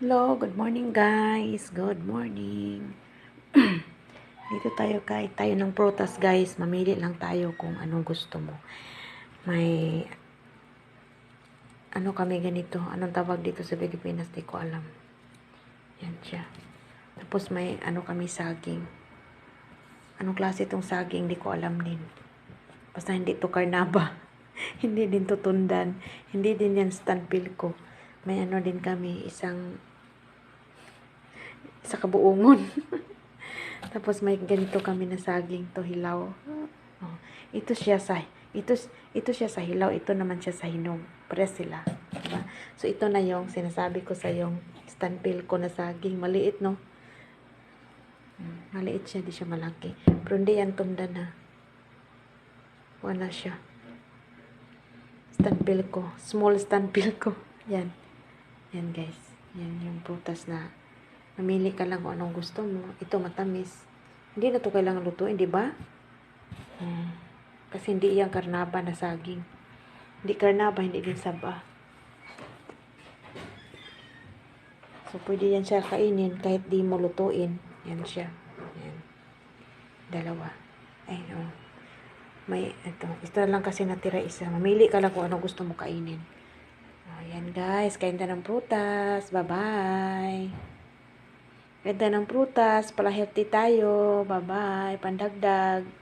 Hello, good morning guys. Good morning. Dito tayo kahit tayo ng prutas guys. Mamili lang tayo kung anong gusto mo. May ano kami ganito. Anong tawag dito sa Pilipinas? Di ko alam. Yan siya. Tapos may ano kami saging. Anong klase itong saging? Di ko alam din. Basta hindi to karnaba. Hindi din to tundan. Hindi din yan stanpil ko. May ano din kami. Sa kabuungon. Tapos may ganito kami na saging to hilaw. Oh, ito siya sa hilaw, ito naman siya sa hinog. Pares sila, diba? So ito na yung sinasabi ko sa yung stanpil ko na saging, maliit no. Maliit siya, di siya malaki. Pero hindi yan tundan na. Wala siya. Stanpil ko, small stanpil ko. Yan. Yan guys. Yan yung prutas na mamili ka lang kung anong gusto mo. Ito matamis. Hindi na to kailangan lutuin, di ba? Kasi hindi yan karnaba na saging. Hindi karnaba, hindi din saba. So, pwede yan siya kainin kahit di mo lutuin. Yan siya. Yan. Dalawa. Ay, no. May, ito lang kasi natira isa. Mamili ka lang kung anong gusto mo kainin. Ayan guys, kain tayo ng prutas. Bye-bye. Kain tayo ng prutas. Pala healthy tayo. Bye-bye. Pandagdag.